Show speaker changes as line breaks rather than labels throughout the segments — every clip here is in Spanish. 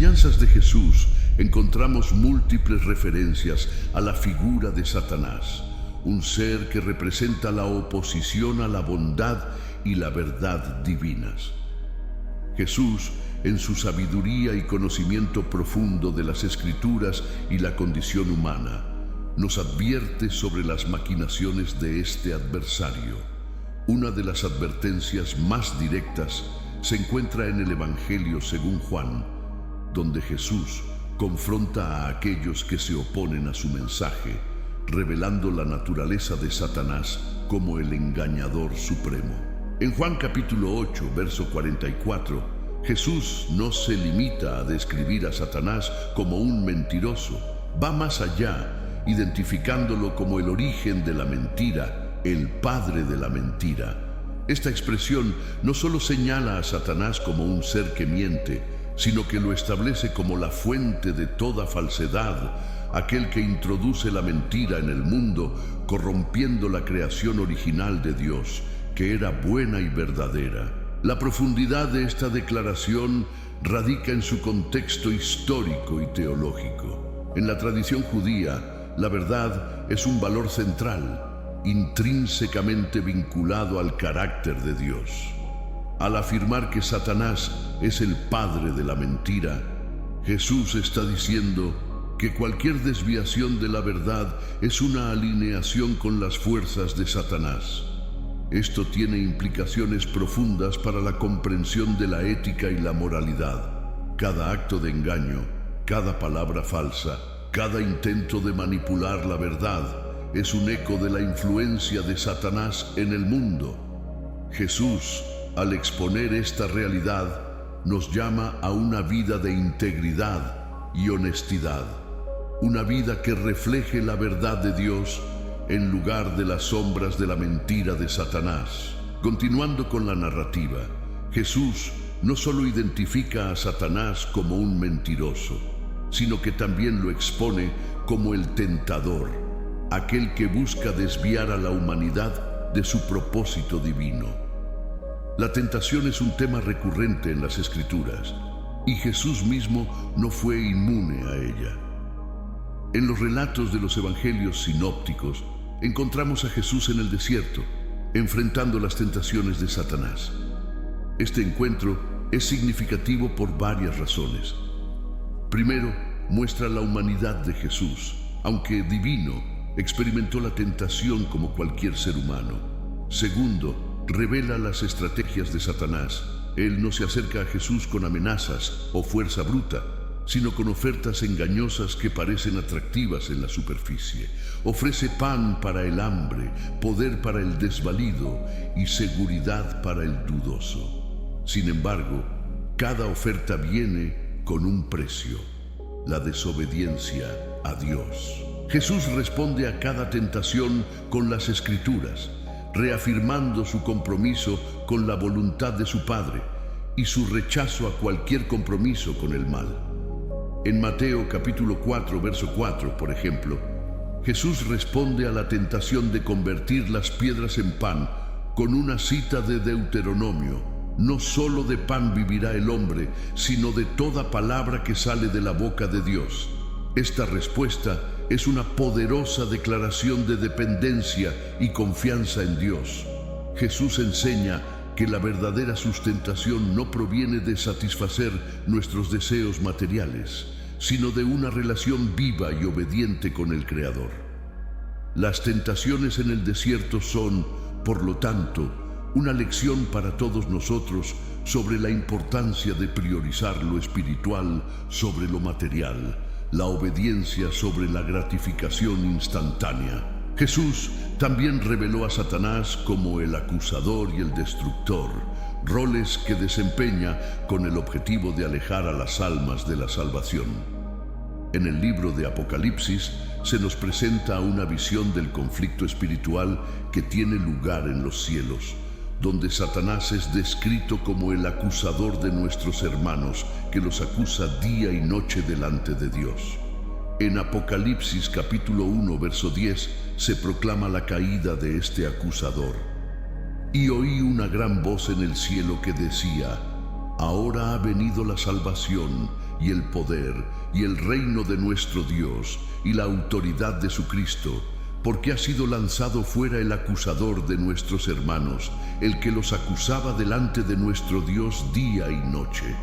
enseñanzas de Jesús encontramos múltiples referencias a la figura de Satanás, un ser que representa la oposición a la bondad y la verdad divinas. Jesús, en su sabiduría y conocimiento profundo de las Escrituras y la condición humana, nos advierte sobre las maquinaciones de este adversario. Una de las advertencias más directas se encuentra en el Evangelio según Juan, donde Jesús confronta a aquellos que se oponen a su mensaje, revelando la naturaleza de Satanás como el engañador supremo. En Juan capítulo 8, verso 44, Jesús no se limita a describir a Satanás como un mentiroso, va más allá, identificándolo como el origen de la mentira, el padre de la mentira. Esta expresión no solo señala a Satanás como un ser que miente, sino que lo establece como la fuente de toda falsedad, aquel que introduce la mentira en el mundo, corrompiendo la creación original de Dios, que era buena y verdadera. La profundidad de esta declaración radica en su contexto histórico y teológico. En la tradición judía, la verdad es un valor central, intrínsecamente vinculado al carácter de Dios. Al afirmar que Satanás es el padre de la mentira, Jesús está diciendo que cualquier desviación de la verdad es una alineación con las fuerzas de Satanás. Esto tiene implicaciones profundas para la comprensión de la ética y la moralidad. Cada acto de engaño, cada palabra falsa, cada intento de manipular la verdad es un eco de la influencia de Satanás en el mundo. Jesús, al exponer esta realidad, nos llama a una vida de integridad y honestidad, una vida que refleje la verdad de Dios en lugar de las sombras de la mentira de Satanás. Continuando con la narrativa, Jesús no solo identifica a Satanás como un mentiroso, sino que también lo expone como el tentador, aquel que busca desviar a la humanidad de su propósito divino. La tentación es un tema recurrente en las Escrituras, y Jesús mismo no fue inmune a ella. En los relatos de los evangelios sinópticos, encontramos a Jesús en el desierto, enfrentando las tentaciones de Satanás. Este encuentro es significativo por varias razones. Primero, muestra la humanidad de Jesús. Aunque divino, experimentó la tentación como cualquier ser humano. Segundo, revela las estrategias de Satanás. Él no se acerca a Jesús con amenazas o fuerza bruta, sino con ofertas engañosas que parecen atractivas en la superficie. Ofrece pan para el hambre, poder para el desvalido y seguridad para el dudoso. Sin embargo, cada oferta viene con un precio: la desobediencia a Dios. Jesús responde a cada tentación con las Escrituras, reafirmando su compromiso con la voluntad de su Padre y su rechazo a cualquier compromiso con el mal. En Mateo capítulo 4, verso 4, por ejemplo, Jesús responde a la tentación de convertir las piedras en pan con una cita de Deuteronomio: no solo de pan vivirá el hombre, sino de toda palabra que sale de la boca de Dios. Esta respuesta es una poderosa declaración de dependencia y confianza en Dios. Jesús enseña que la verdadera sustentación no proviene de satisfacer nuestros deseos materiales, sino de una relación viva y obediente con el Creador. Las tentaciones en el desierto son, por lo tanto, una lección para todos nosotros sobre la importancia de priorizar lo espiritual sobre lo material, la obediencia sobre la gratificación instantánea. Jesús también reveló a Satanás como el acusador y el destructor, roles que desempeña con el objetivo de alejar a las almas de la salvación. En el libro de Apocalipsis se nos presenta una visión del conflicto espiritual que tiene lugar en los cielos, donde Satanás es descrito como el acusador de nuestros hermanos, que los acusa día y noche delante de Dios. En Apocalipsis capítulo 1, verso 10, se proclama la caída de este acusador. Y oí una gran voz en el cielo que decía: ahora ha venido la salvación y el poder y el reino de nuestro Dios y la autoridad de su Cristo, porque ha sido lanzado fuera el acusador de nuestros hermanos, el que los acusaba delante de nuestro Dios día y noche.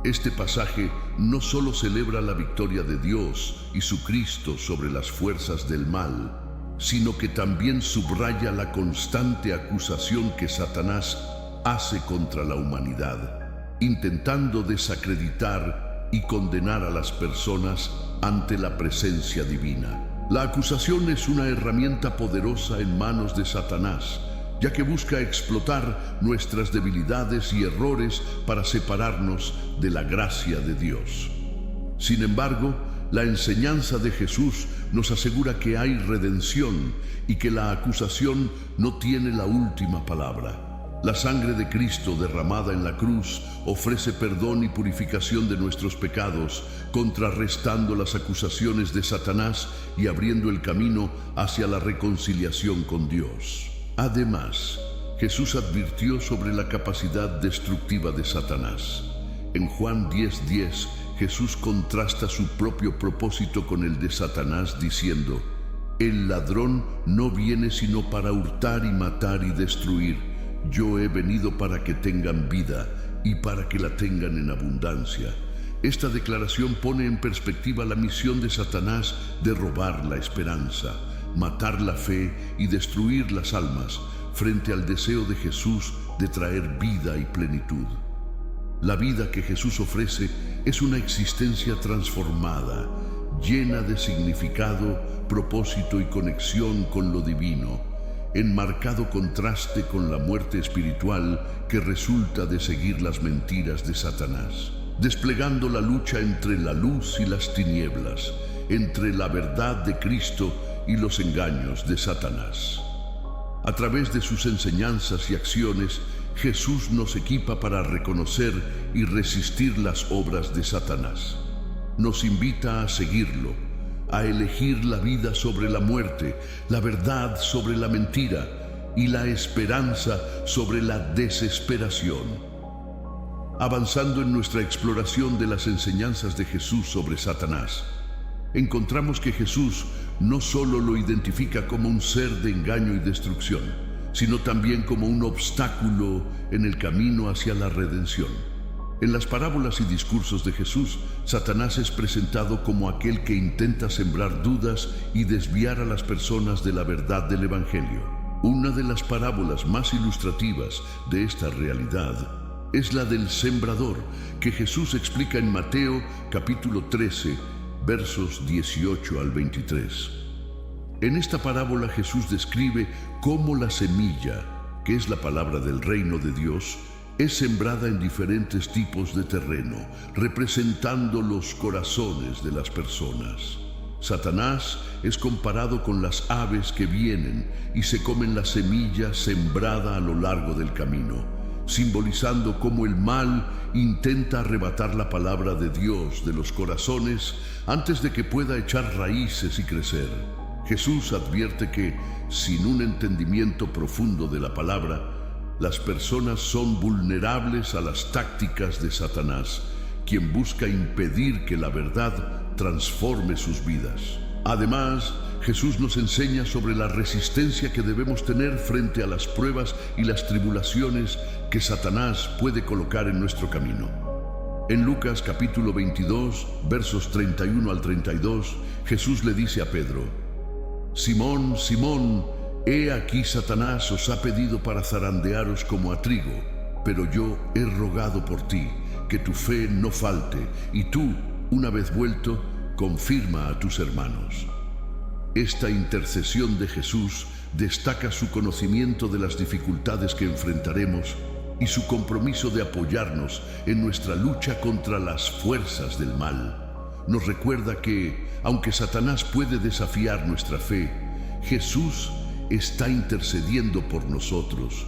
Este pasaje no solo celebra la victoria de Dios y su Cristo sobre las fuerzas del mal, sino que también subraya la constante acusación que Satanás hace contra la humanidad, intentando desacreditar y condenar a las personas ante la presencia divina. La acusación es una herramienta poderosa en manos de Satanás, ya que busca explotar nuestras debilidades y errores para separarnos de la gracia de Dios. Sin embargo, la enseñanza de Jesús nos asegura que hay redención y que la acusación no tiene la última palabra. La sangre de Cristo derramada en la cruz ofrece perdón y purificación de nuestros pecados, contrarrestando las acusaciones de Satanás y abriendo el camino hacia la reconciliación con Dios. Además, Jesús advirtió sobre la capacidad destructiva de Satanás. En Juan 10:10, Jesús contrasta su propio propósito con el de Satanás diciendo: «El ladrón no viene sino para hurtar y matar y destruir. Yo he venido para que tengan vida y para que la tengan en abundancia». Esta declaración pone en perspectiva la misión de Satanás de robar la esperanza, matar la fe y destruir las almas, frente al deseo de Jesús de traer vida y plenitud. La vida que Jesús ofrece es una existencia transformada, llena de significado, propósito y conexión con lo divino, en marcado contraste con la muerte espiritual que resulta de seguir las mentiras de Satanás, desplegando la lucha entre la luz y las tinieblas, entre la verdad de Cristo y los engaños de Satanás. A través de sus enseñanzas y acciones, Jesús nos equipa para reconocer y resistir las obras de Satanás. Nos invita a seguirlo, a elegir la vida sobre la muerte, la verdad sobre la mentira y la esperanza sobre la desesperación. Avanzando en nuestra exploración de las enseñanzas de Jesús sobre Satanás, encontramos que Jesús no solo lo identifica como un ser de engaño y destrucción, sino también como un obstáculo en el camino hacia la redención. En las parábolas y discursos de Jesús, Satanás es presentado como aquel que intenta sembrar dudas y desviar a las personas de la verdad del Evangelio. Una de las parábolas más ilustrativas de esta realidad es la del sembrador, que Jesús explica en Mateo capítulo 13, versos 18 al 23. En esta parábola Jesús describe cómo la semilla, que es la palabra del reino de Dios, es sembrada en diferentes tipos de terreno, representando los corazones de las personas. Satanás es comparado con las aves que vienen y se comen la semilla sembrada a lo largo del camino, simbolizando cómo el mal intenta arrebatar la palabra de Dios de los corazones antes de que pueda echar raíces y crecer. Jesús advierte que, sin un entendimiento profundo de la palabra, las personas son vulnerables a las tácticas de Satanás, quien busca impedir que la verdad transforme sus vidas. Además, Jesús nos enseña sobre la resistencia que debemos tener frente a las pruebas y las tribulaciones que Satanás puede colocar en nuestro camino. En Lucas capítulo 22, versos 31 al 32, Jesús le dice a Pedro: «Simón, Simón, he aquí Satanás os ha pedido para zarandearos como a trigo, pero yo he rogado por ti, que tu fe no falte, y tú, una vez vuelto, confirma a tus hermanos». Esta intercesión de Jesús destaca su conocimiento de las dificultades que enfrentaremos y su compromiso de apoyarnos en nuestra lucha contra las fuerzas del mal. Nos recuerda que, aunque Satanás puede desafiar nuestra fe, Jesús está intercediendo por nosotros,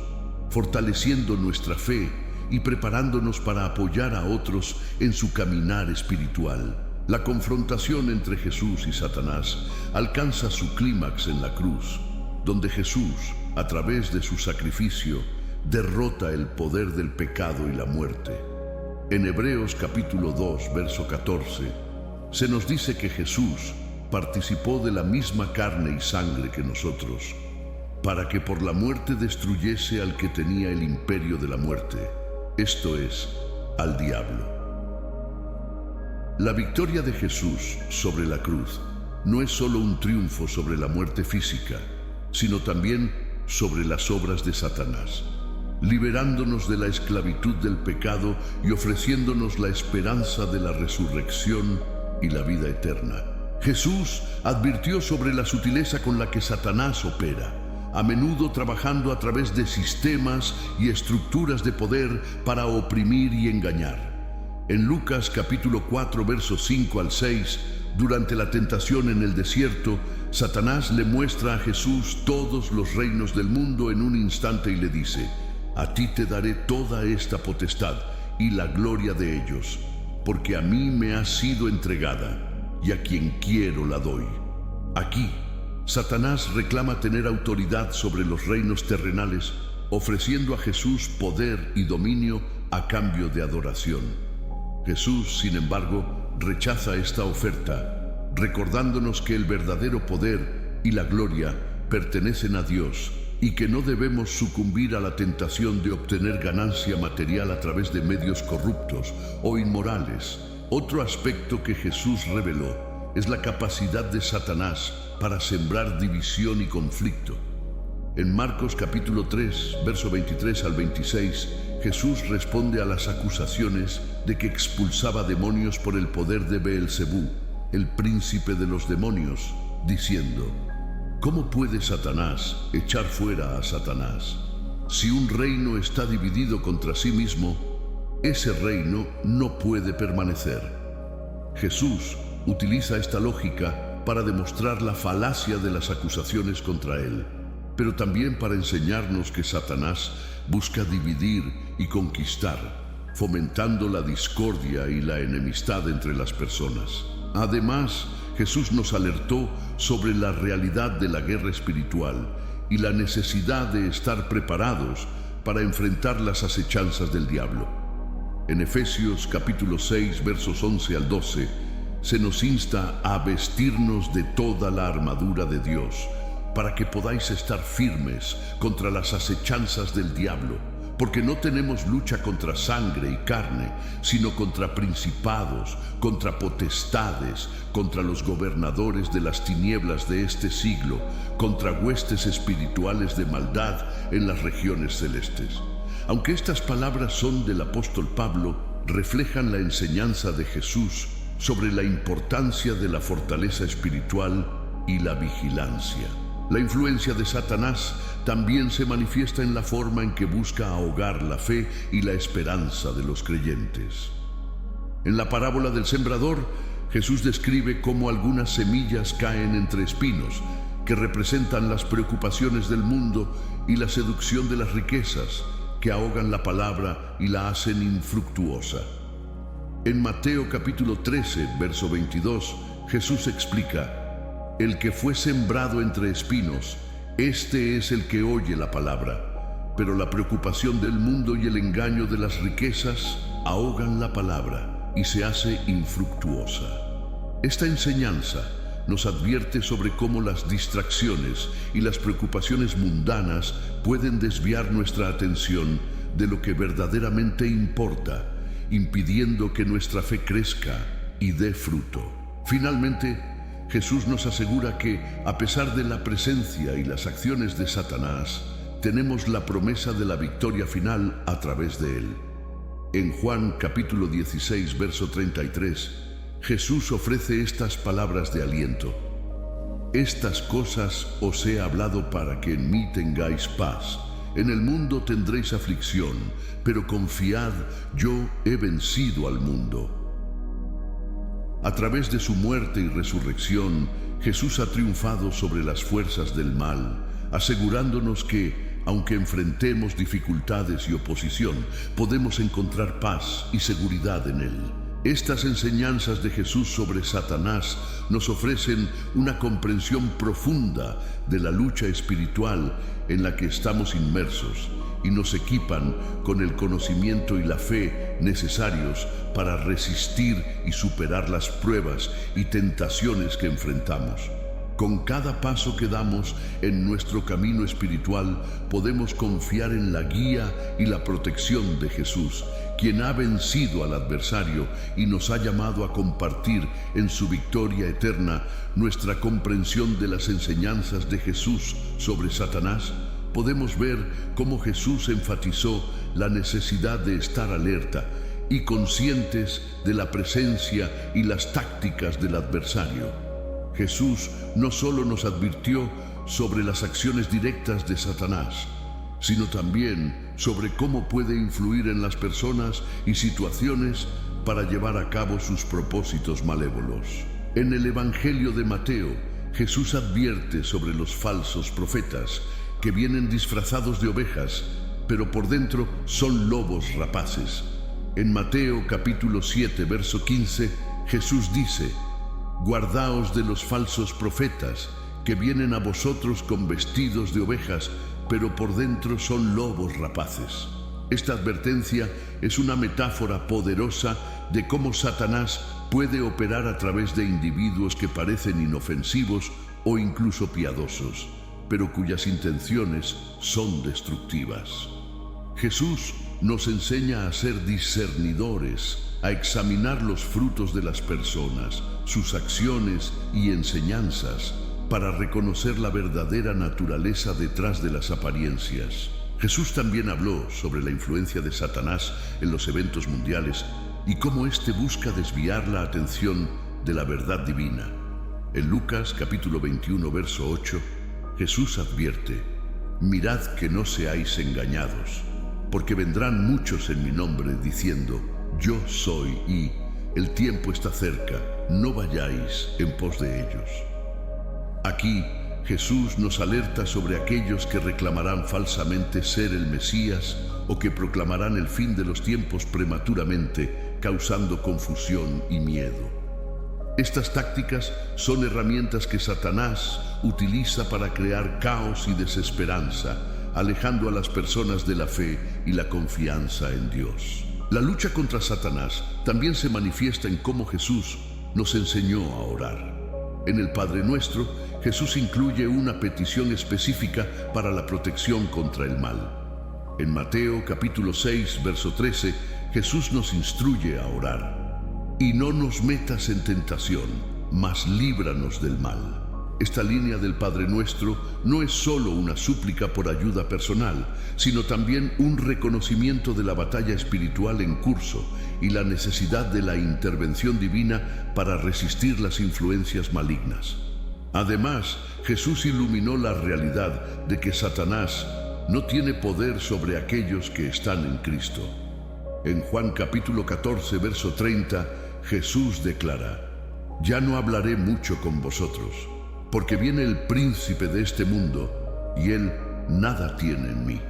fortaleciendo nuestra fe y preparándonos para apoyar a otros en su caminar espiritual. La confrontación entre Jesús y Satanás alcanza su clímax en la cruz, donde Jesús, a través de su sacrificio, derrota el poder del pecado y la muerte. En Hebreos capítulo 2, verso 14, se nos dice que Jesús participó de la misma carne y sangre que nosotros, para que por la muerte destruyese al que tenía el imperio de la muerte, esto es, al diablo. La victoria de Jesús sobre la cruz no es solo un triunfo sobre la muerte física, sino también sobre las obras de Satanás, liberándonos de la esclavitud del pecado y ofreciéndonos la esperanza de la resurrección y la vida eterna. Jesús advirtió sobre la sutileza con la que Satanás opera, a menudo trabajando a través de sistemas y estructuras de poder para oprimir y engañar. En Lucas capítulo 4, versos 5 al 6, durante la tentación en el desierto, Satanás le muestra a Jesús todos los reinos del mundo en un instante y le dice: a ti te daré toda esta potestad y la gloria de ellos, porque a mí me ha sido entregada, y a quien quiero la doy. Aquí, Satanás reclama tener autoridad sobre los reinos terrenales, ofreciendo a Jesús poder y dominio a cambio de adoración. Jesús, sin embargo, rechaza esta oferta, recordándonos que el verdadero poder y la gloria pertenecen a Dios y que no debemos sucumbir a la tentación de obtener ganancia material a través de medios corruptos o inmorales. Otro aspecto que Jesús reveló es la capacidad de Satanás para sembrar división y conflicto. En Marcos capítulo 3, verso 23 al 26, Jesús responde a las acusaciones de que expulsaba demonios por el poder de Beelzebú, el príncipe de los demonios, diciendo: ¿cómo puede Satanás echar fuera a Satanás? Si un reino está dividido contra sí mismo, ese reino no puede permanecer. Jesús utiliza esta lógica para demostrar la falacia de las acusaciones contra él, pero también para enseñarnos que Satanás busca dividir y conquistar, fomentando la discordia y la enemistad entre las personas. Además, Jesús nos alertó sobre la realidad de la guerra espiritual y la necesidad de estar preparados para enfrentar las acechanzas del diablo. En Efesios capítulo 6, versos 11 al 12, se nos insta a vestirnos de toda la armadura de Dios, para que podáis estar firmes contra las acechanzas del diablo, porque no tenemos lucha contra sangre y carne, sino contra principados, contra potestades, contra los gobernadores de las tinieblas de este siglo, contra huestes espirituales de maldad en las regiones celestes. Aunque estas palabras son del apóstol Pablo, reflejan la enseñanza de Jesús sobre la importancia de la fortaleza espiritual y la vigilancia. La influencia de Satanás también se manifiesta en la forma en que busca ahogar la fe y la esperanza de los creyentes. En la parábola del sembrador, Jesús describe cómo algunas semillas caen entre espinos, que representan las preocupaciones del mundo y la seducción de las riquezas, que ahogan la palabra y la hacen infructuosa. En Mateo capítulo 13, verso 22, Jesús explica: el que fue sembrado entre espinos, este es el que oye la palabra, pero la preocupación del mundo y el engaño de las riquezas ahogan la palabra y se hace infructuosa. Esta enseñanza nos advierte sobre cómo las distracciones y las preocupaciones mundanas pueden desviar nuestra atención de lo que verdaderamente importa, impidiendo que nuestra fe crezca y dé fruto. Finalmente, Jesús nos asegura que, a pesar de la presencia y las acciones de Satanás, tenemos la promesa de la victoria final a través de él. En Juan capítulo 16, verso 33, Jesús ofrece estas palabras de aliento: estas cosas os he hablado para que en mí tengáis paz. En el mundo tendréis aflicción, pero confiad, yo he vencido al mundo. A través de su muerte y resurrección, Jesús ha triunfado sobre las fuerzas del mal, asegurándonos que, aunque enfrentemos dificultades y oposición, podemos encontrar paz y seguridad en él. Estas enseñanzas de Jesús sobre Satanás nos ofrecen una comprensión profunda de la lucha espiritual en la que estamos inmersos y nos equipan con el conocimiento y la fe necesarios para resistir y superar las pruebas y tentaciones que enfrentamos. Con cada paso que damos en nuestro camino espiritual, podemos confiar en la guía y la protección de Jesús, quien ha vencido al adversario y nos ha llamado a compartir en su victoria eterna. Nuestra comprensión de las enseñanzas de Jesús sobre Satanás, podemos ver cómo Jesús enfatizó la necesidad de estar alerta y conscientes de la presencia y las tácticas del adversario. Jesús no solo nos advirtió sobre las acciones directas de Satanás, sino también sobre cómo puede influir en las personas y situaciones para llevar a cabo sus propósitos malévolos. En el Evangelio de Mateo, Jesús advierte sobre los falsos profetas que vienen disfrazados de ovejas, pero por dentro son lobos rapaces. En Mateo capítulo 7, verso 15, Jesús dice: «Guardaos de los falsos profetas, que vienen a vosotros con vestidos de ovejas, pero por dentro son lobos rapaces». Esta advertencia es una metáfora poderosa de cómo Satanás puede operar a través de individuos que parecen inofensivos o incluso piadosos, pero cuyas intenciones son destructivas. Jesús nos enseña a ser discernidores, a examinar los frutos de las personas, sus acciones y enseñanzas, para reconocer la verdadera naturaleza detrás de las apariencias. Jesús también habló sobre la influencia de Satanás en los eventos mundiales y cómo éste busca desviar la atención de la verdad divina. En Lucas capítulo 21, verso 8, Jesús advierte: «Mirad que no seáis engañados, porque vendrán muchos en mi nombre diciendo: Yo soy, y el tiempo está cerca, no vayáis en pos de ellos». Aquí, Jesús nos alerta sobre aquellos que reclamarán falsamente ser el Mesías o que proclamarán el fin de los tiempos prematuramente, causando confusión y miedo. Estas tácticas son herramientas que Satanás utiliza para crear caos y desesperanza, alejando a las personas de la fe y la confianza en Dios. La lucha contra Satanás también se manifiesta en cómo Jesús nos enseñó a orar. En el Padre Nuestro, Jesús incluye una petición específica para la protección contra el mal. En Mateo capítulo 6, verso 13, Jesús nos instruye a orar: «Y no nos metas en tentación, mas líbranos del mal». Esta línea del Padre Nuestro no es solo una súplica por ayuda personal, sino también un reconocimiento de la batalla espiritual en curso y la necesidad de la intervención divina para resistir las influencias malignas. Además, Jesús iluminó la realidad de que Satanás no tiene poder sobre aquellos que están en Cristo. En Juan capítulo 14, verso 30, Jesús declara: «Ya no hablaré mucho con vosotros, porque viene el príncipe de este mundo, y él nada tiene en mí».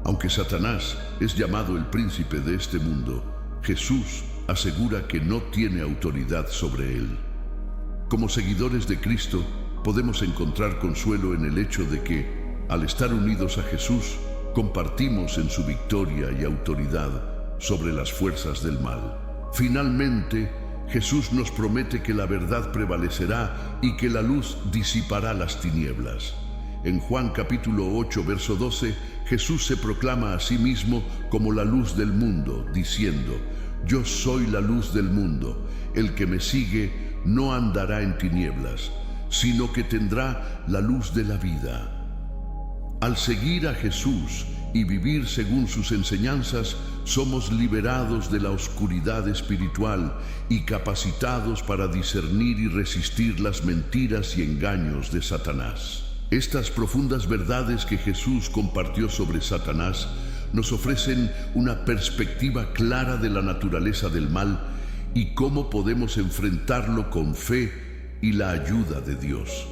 Aunque Satanás es llamado el príncipe de este mundo, Jesús asegura que no tiene autoridad sobre él. Como seguidores de Cristo, podemos encontrar consuelo en el hecho de que, al estar unidos a Jesús, compartimos en su victoria y autoridad sobre las fuerzas del mal. Finalmente, Jesús nos promete que la verdad prevalecerá y que la luz disipará las tinieblas. En Juan capítulo 8, verso 12, Jesús se proclama a sí mismo como la luz del mundo, diciendo: «Yo soy la luz del mundo. El que me sigue no andará en tinieblas, sino que tendrá la luz de la vida». Al seguir a Jesús y vivir según sus enseñanzas, somos liberados de la oscuridad espiritual y capacitados para discernir y resistir las mentiras y engaños de Satanás. Estas profundas verdades que Jesús compartió sobre Satanás nos ofrecen una perspectiva clara de la naturaleza del mal y cómo podemos enfrentarlo con fe y la ayuda de Dios.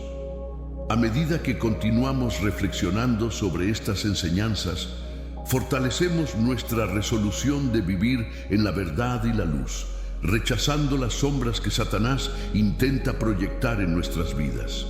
A medida que continuamos reflexionando sobre estas enseñanzas, fortalecemos nuestra resolución de vivir en la verdad y la luz, rechazando las sombras que Satanás intenta proyectar en nuestras vidas.